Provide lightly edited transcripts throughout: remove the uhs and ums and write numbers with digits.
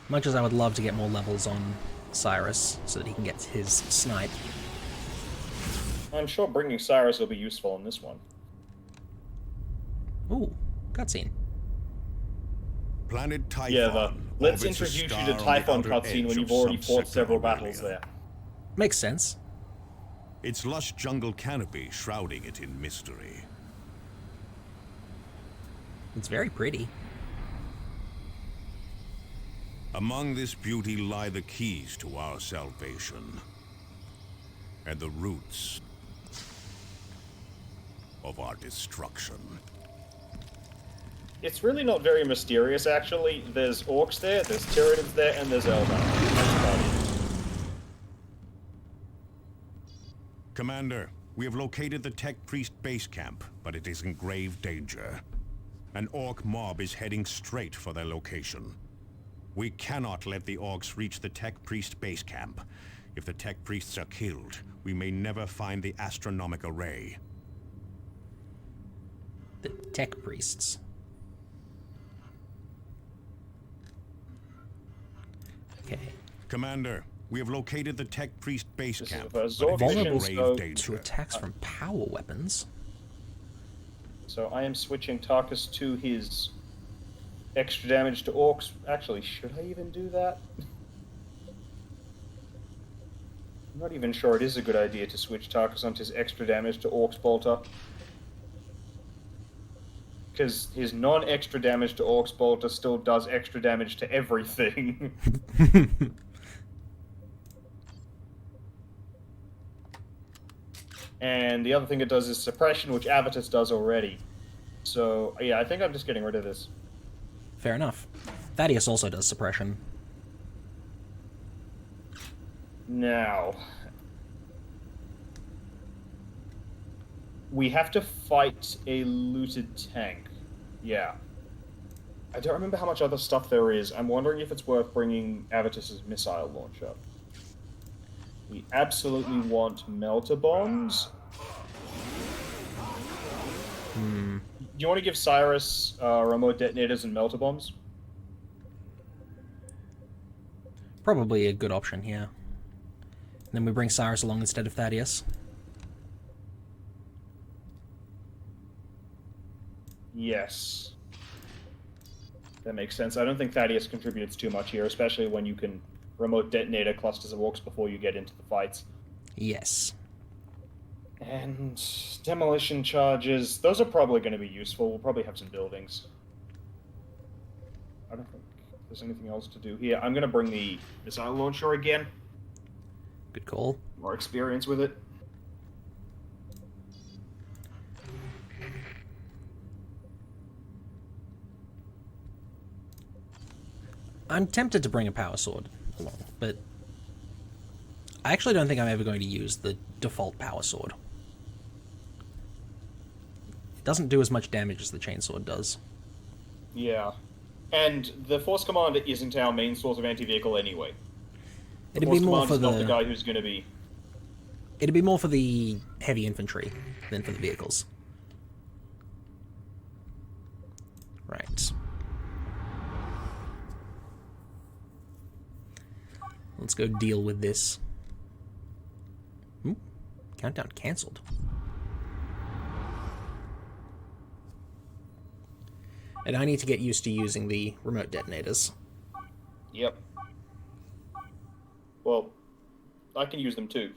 Much as I would love to get more levels on Cyrus so that he can get his snipe. I'm sure bringing Cyrus will be useful in this one. Ooh, cutscene. Planet Typhon. Yeah, let's orbits a introduce you star to on the Typhon outer cutscene edge when of you've already fought subsector several Aurelia. battles there. Makes sense. Its lush jungle canopy shrouding it in mystery. It's very pretty. Among this beauty lie the keys to our salvation. And the roots of our destruction. It's really not very mysterious, actually. There's Orks there, there's Tyranids there, and there's Eldar. That's about it. Commander, we have located the Tech Priest base camp, but it is in grave danger. An Ork mob is heading straight for their location. We cannot let the Orks reach the Tech Priest base camp. If the Tech Priests are killed, we may never find the astronomic array. The Tech Priests. Okay. Commander, we have located the Tech Priest base This camp, is but it is in Vulnerable grave to danger. attacks from power weapons. So I am switching Tarkus to his extra damage to Orks. Actually, should I even do that? I'm not even sure it is a good idea to switch Tarkus onto his extra damage to Orcs Bolter. Because his non-extra damage to Orcs Bolter still does extra damage to everything. And the other thing it does is suppression, which Avitus does already. So, yeah, I think I'm just getting rid of this. Fair enough. Thaddeus also does suppression. Now, we have to fight a looted tank. Yeah. I don't remember how much other stuff there is. I'm wondering if it's worth bringing Avitus's missile launcher. We absolutely want melter bombs. Do you want to give Cyrus remote detonators and melter bombs? Probably a good option here. Then we bring Cyrus along instead of Thaddeus. Yes. That makes sense. I don't think Thaddeus contributes too much here, especially when you can remote detonator clusters of orcs before you get into the fights. Yes. And demolition charges, those are probably going to be useful. We'll probably have some buildings. I don't think there's anything else to do here. I'm going to bring the missile launcher again. Good call. More experience with it. I'm tempted to bring a power sword along, but I actually don't think I'm ever going to use the default power sword. It doesn't do as much damage as the chainsword does. Yeah. And the Force Commander isn't our main source of anti-vehicle anyway. The It'd Force be more for Commander's not the the guy who's going to be... It'd be more for the heavy infantry than for the vehicles. Right. Let's go deal with this. Ooh, countdown cancelled. And I need to get used to using the remote detonators. Yep. Well, I can use them too.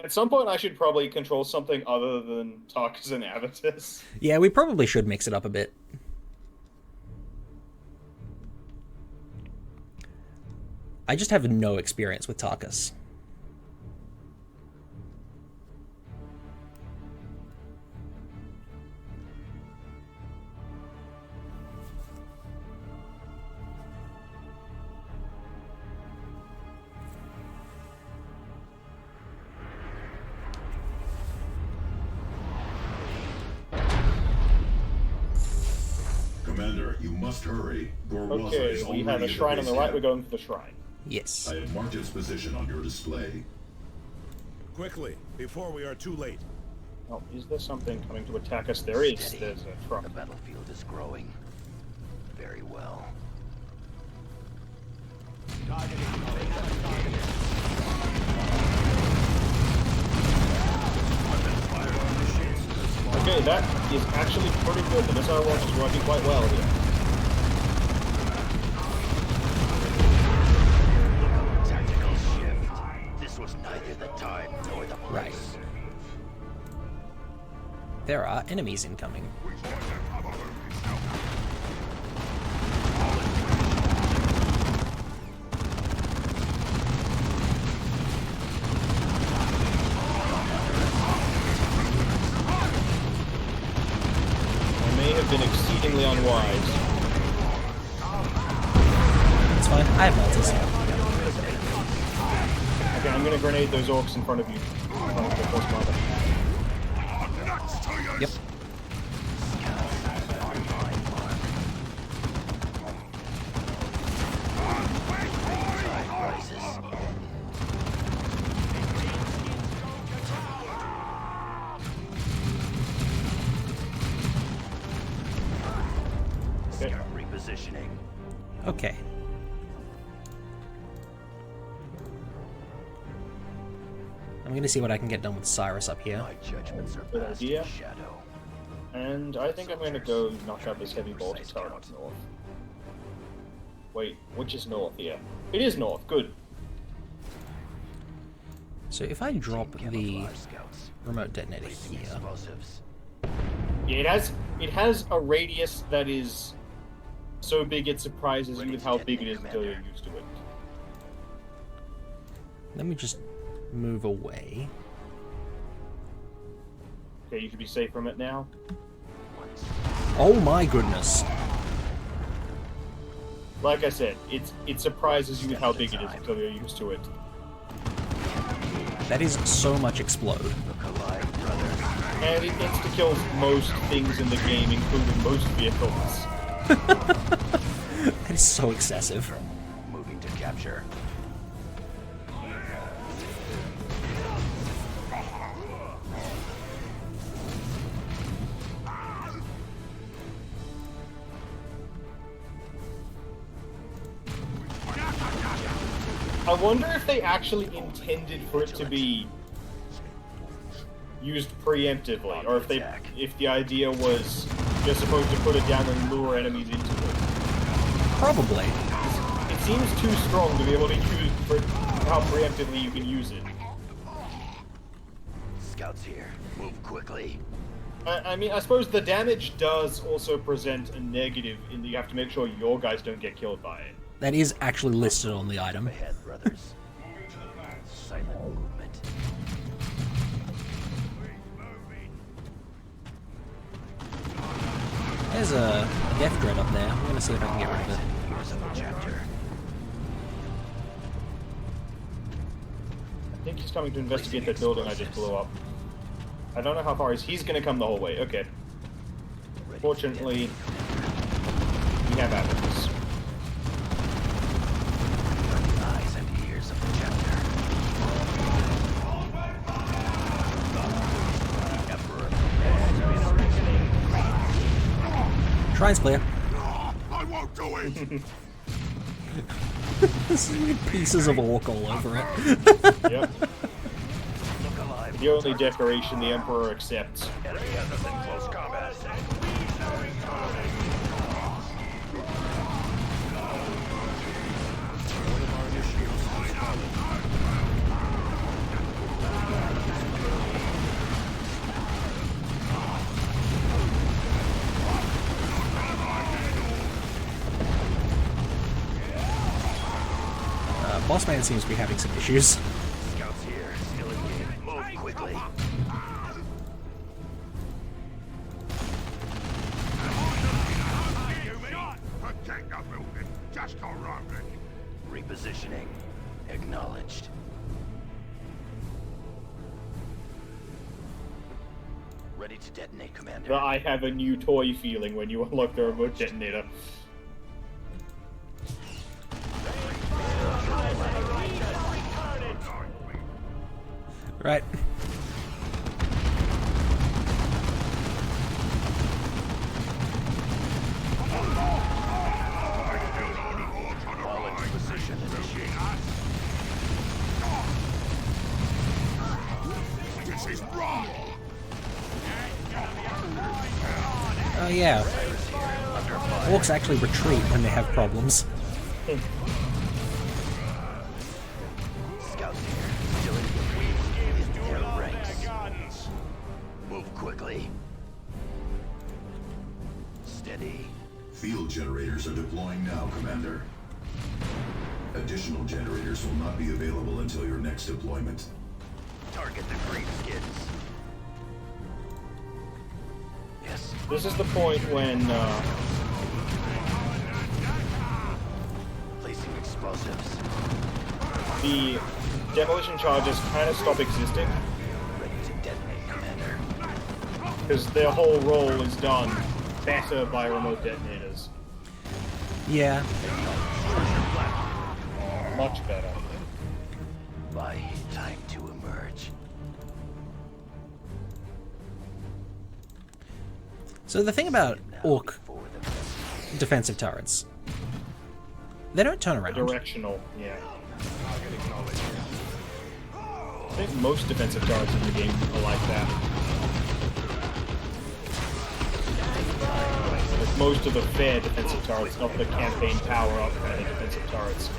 At some point, I should probably control something other than Tarkus and Avitus. Yeah, we probably should mix it up a bit. I just have no experience with Tarkus. Commander, you must hurry. Gorwaza Okay, is we already have a at the shrine on base the right, camp. we're going for the shrine. Yes. I have marked its position on your display. Quickly, before we are too late. Oh, is there something coming to attack us? There is. Steady. There's a truck. The battlefield is growing. Very well. Okay, that is actually pretty good. The missile launch is working quite well here. Tactical shift. This was neither the time nor the place. Right. There are enemies incoming. I may have been exceedingly unwise. It's fine. I have multis. Okay, I'm gonna grenade those orcs in front of you. In front of the force mother. Yep. Okay. Repositioning. Okay. I'm gonna see what I can get done with Cyrus up here. My judgments are Good past idea. in shadow. And I think I'm gonna go knock out this heavy bolter turret up north. Wait, which is north here? It is north, good. So if I drop the Camouflage scouts. remote detonator Placing here, explosives. Yeah, it has a radius that is so big it surprises you with how big it is until you're used to it. let me just move away. Okay, you should be safe from it now. Oh my goodness. Like I said, it surprises you with how big it is until you're used to it. That is so much explode. Collide, brothers. And it insta-kills most things in the game, including most vehicles. That is so excessive. Moving to capture. I wonder if they actually intended for it to be used preemptively, or if the idea was you're supposed to put it down and lure enemies into it. Probably. It seems too strong to be able to use for how preemptively you can use it. Scouts here. Move quickly. I mean, I suppose the damage does also present a negative in that you have to make sure your guys don't get killed by it. That is actually listed on the item. Ahead, brothers. Silent movement. There's a death dread up there. I'm gonna see if I can get rid of it. Here's a chapter. I think he's coming to investigate that building I just blew up. I don't know how far he's gonna come the whole way. Okay. Fortunately, we have evidence. Eyes and ears of the chapter. The Emperor Shrine's clear. I won't do it! There's pieces of orc all over it. Yep. look alive. The only decoration the Emperor accepts. Enemy has us in close combat. Boss man seems to be having some issues. Scouts here. Still in game. Move quickly. Protect the building! Just around it! Repositioning. Acknowledged. Ready to detonate, Commander. I have a new toy feeling when you unlock the remote detonator. Right. All into position. Initiate yeah. Orcs actually retreat when they have problems. Scouts here, filling the weak in their ranks. Move quickly. Steady. Field generators are deploying now, Commander. Additional generators will not be available until your next deployment. Target the greenskins. Yes. This is the point when Placing explosives. the demolition charges kind of stop existing, Ready to detonate, Commander. because their whole role is done better by remote detonators. Yeah. Much better. By time to emerge. So the thing about Orc For the defensive turrets, they don't turn around. Directional, yeah. I think most defensive turrets in the game are like that. Like most of the fair defensive turrets, not the campaign power-up kind of defensive turrets.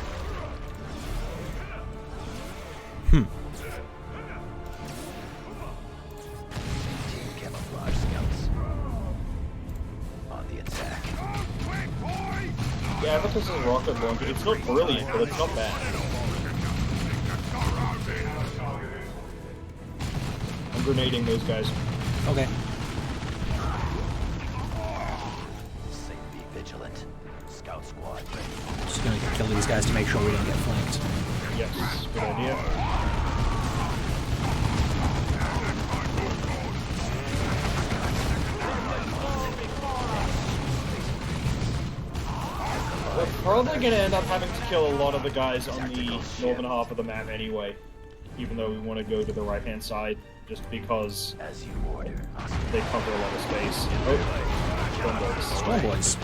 team camouflage scouts. On the attack. Yeah, Avatar's rocket launcher, it's not brilliant, but it's not bad. I'm grenading those guys. Okay. Say be vigilant. Scout squad. Just gonna kill these guys to make sure we don't get flanked. Yes, good idea. We're probably going to end up having to kill a lot of the guys on the northern half of the map anyway, even though we want to go to the right-hand side, just because As you order. they cover a lot of space. Oh, Storm boys.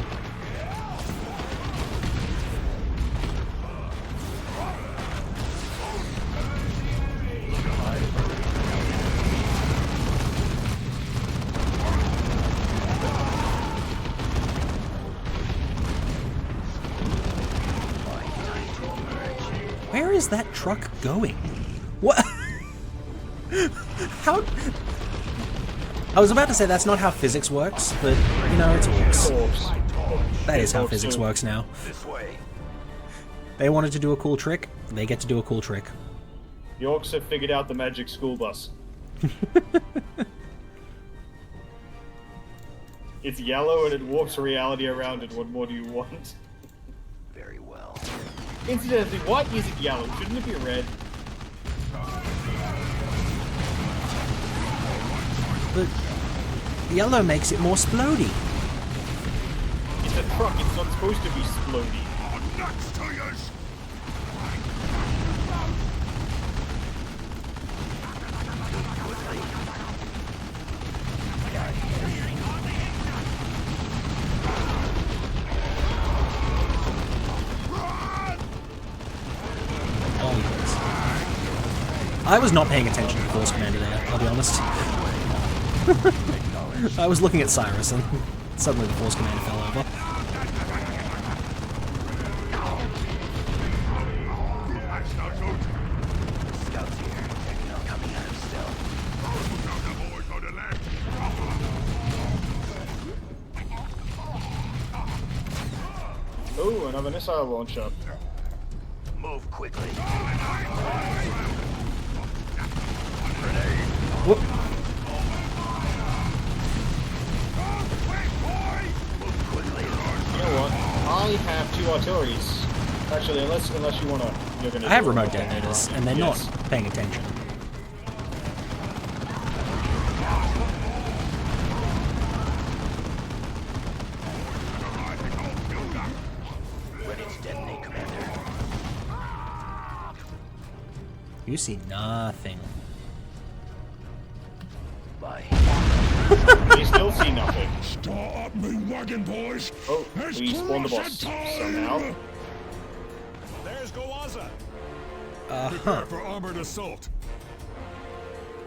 Where is that truck going? What? How? I was about to say that's not how physics works, but you know, it's Orcs. Orcs. That is how Orcs physics too. works now. This way. They wanted to do a cool trick, they get to do a cool trick. The Orcs have figured out the magic school bus. It's yellow and it warps reality around it. What more do you want? Very well. Incidentally, why is it yellow? Shouldn't it be red? But yellow makes it more splody. It's a truck, it's not supposed to be splody. Oh, yes. I was not paying attention to the Force Commander there, I'll be honest. I was looking at Cyrus and suddenly the Force Commander fell over. Scouts here. Techno coming out of stealth. Oh, another missile launcher. Move quickly. Whoop. Move quickly. You know what? I have two artilleries. Actually, unless you wanna, you're gonna. I have do a remote detonators, and they're Yes. not paying attention. Ready to detonate, Commander. You see nothing. Bye. They still see nothing. Start up me wagon, boys. Oh, we spawned the boss somehow. There's Goaza. Uh-huh. For armored assault.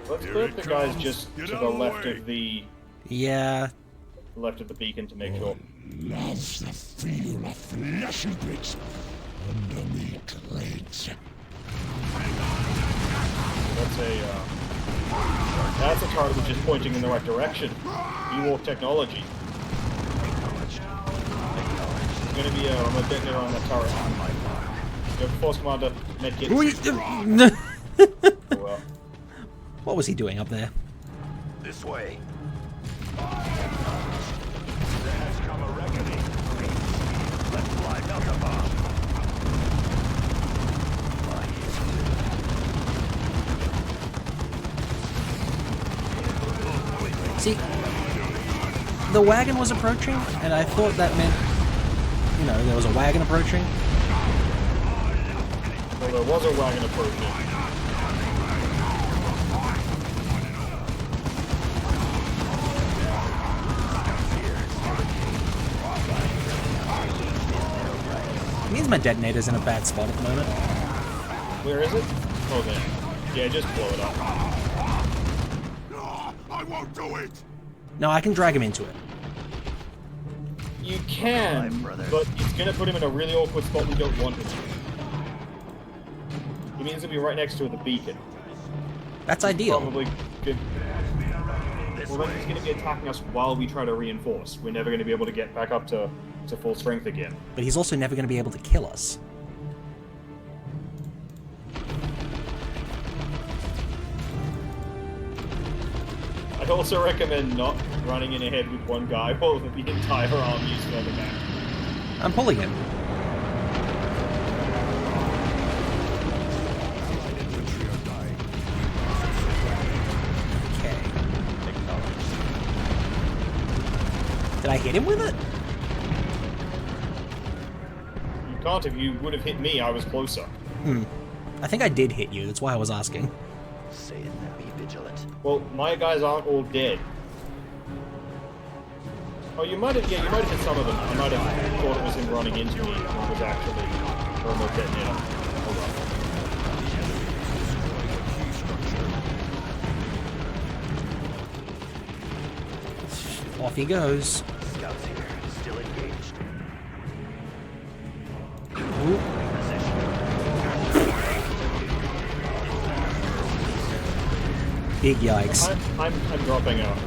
Let's Here put it the guys comes. just Get to out the of the left way. of the. Yeah. left of the beacon to make sure. Loves the feel of fleshy bits underneath legs. That's a turret which is pointing in the right direction. Ewok technology. There's gonna be a remote detonator on that turret. Go Force Commander, medkit. Oh, well. What was he doing up there? This way. There has come a reckoning. Let's fly Delta Bomb. See, the wagon was approaching, and I thought that meant, you know, there was a wagon approaching. Well, there was a wagon approaching. It means my detonator's in a bad spot at the moment. Where is it? Oh, there. Yeah, just blow it up. I won't do it! No, I can drag him into it. You can, brother. but it's gonna put him in a really awkward spot we don't want him to. He means he'll be right next to the beacon. That's ideal. Probably good. Well, then he's gonna be attacking us while we try to reinforce. We're never gonna be able to get back up to full strength again. But he's also never going to be able to kill us. I'd also recommend not running in ahead with one guy while the entire army is further back. I'm pulling him. Okay. Did I hit him with it? You can't if you would have hit me, I was closer. I think I did hit you, that's why I was asking. Say it and be vigilant. Well, my guys aren't all dead. Oh, you might have hit some of them. I might have thought it was him running into me, when it was actually a remote detonator. Hold on. Off he goes. Scouts here, still engaged. Ooh. Big yikes. I'm dropping out.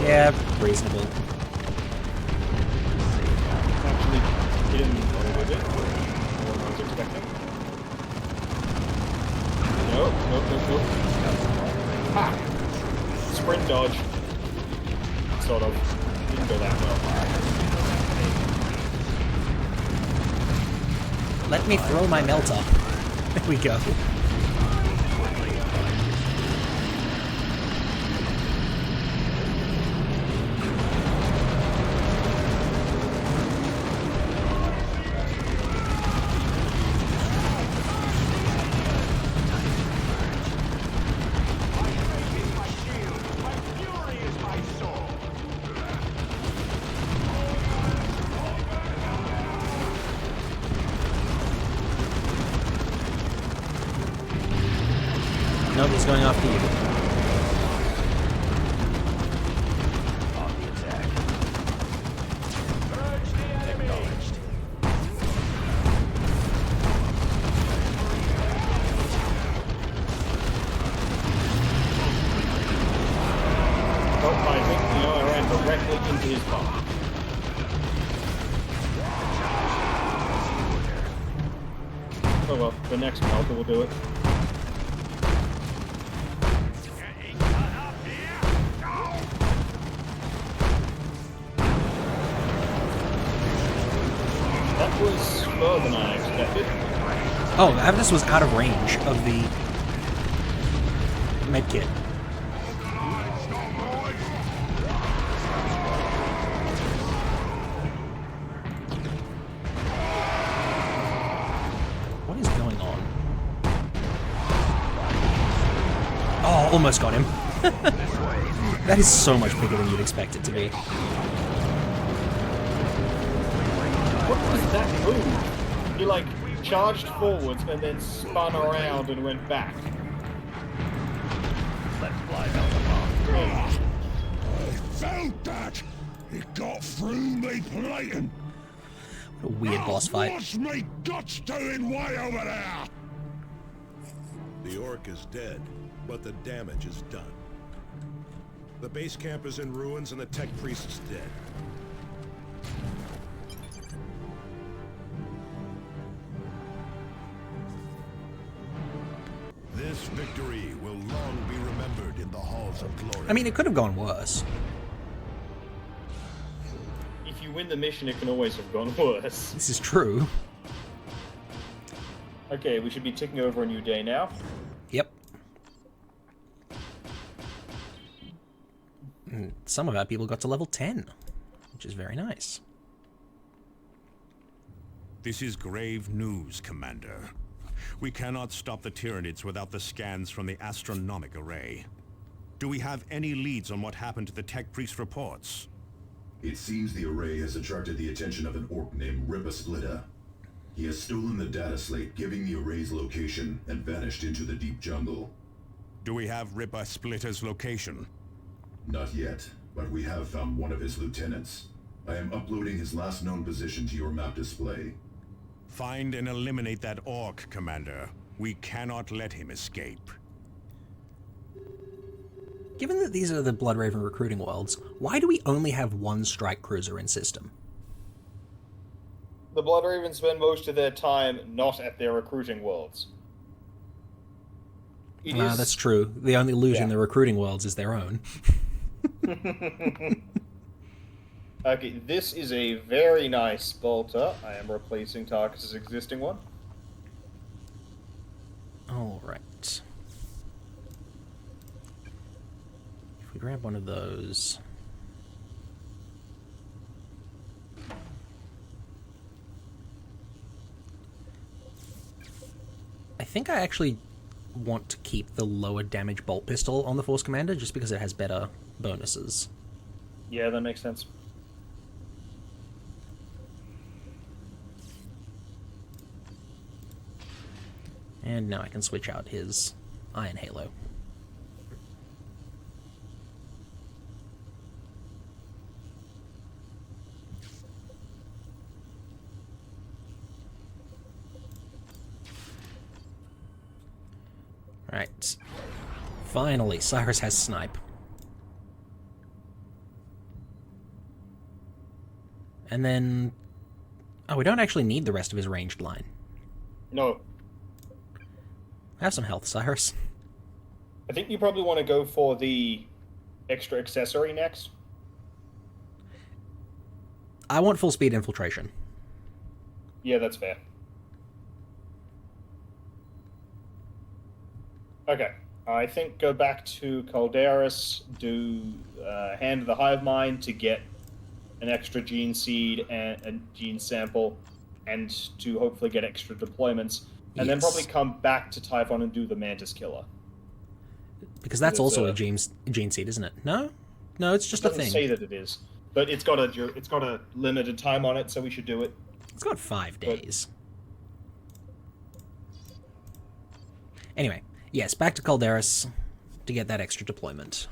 Yeah, reasonable. Actually, hit him a little bit. More than I was expecting. Nope. Ha! Sprint dodge. Sort of. Didn't go that well. Let me throw my melter. There we go. Nope, he's going after you. On the attack. Urge the enemy. Acknowledged. Oh, I think, I ran directly into his bomb. Oh well, the next melter will do it. That was slower than I expected. Oh, Avitus was out of range of the medkit. What is going on? Oh, almost got him. That is so much bigger than you'd expect it to be. What was that move? He like charged forwards and then spun around and went back. Let's fly Delta Bomb. I felt that! It got through me plating. What a weird boss fight. What's me guts doing way over there? The Ork is dead, but the damage is done. The base camp is in ruins and the tech priest is dead. This victory will long be remembered in the halls of glory. I mean, it could have gone worse. If you win the mission, it can always have gone worse. This is true. Okay, we should be ticking over a new day now. Yep. And some of our people got to level 10, which is very nice. This is grave news, Commander. We cannot stop the Tyranids without the scans from the astronomic array. Do we have any leads on what happened to the tech priest reports? It seems the array has attracted the attention of an orc named Rippa Splitta. He has stolen the data slate giving the array's location and vanished into the deep jungle. Do we have Rippa Splitter's location? Not yet, but we have found one of his lieutenants. I am uploading his last known position to your map display. Find and eliminate that Ork, Commander. We cannot let him escape. Given that these are the Bloodraven recruiting worlds, why do we only have one strike cruiser in system? The Bloodravens spend most of their time not at their recruiting worlds. That's true. The only loot in the recruiting worlds is their own. Okay, this is a very nice bolter. I am replacing Tarkus's existing one. Alright. If we grab one of those... I think I actually want to keep the lower damage bolt pistol on the Force Commander just because it has better bonuses. Yeah, that makes sense. And now I can switch out his Iron Halo. Right. Finally, Cyrus has snipe. And then... Oh, we don't actually need the rest of his ranged line. No. Have some health, Cyrus. I think you probably want to go for the extra accessory next. I want full speed infiltration. Yeah, that's fair. Okay. I think go back to Calderis, do Hand of the Hive Mind to get an extra gene seed and a gene sample, and to hopefully get extra deployments, and then probably come back to Typhon and do the Mantis Killer. Because that's also a gene seed, isn't it? No? No, it's just a thing. It doesn't say that it is, but it's got a limited time on it, so we should do it. It's got 5 days. Anyway, yes, back to Calderis to get that extra deployment.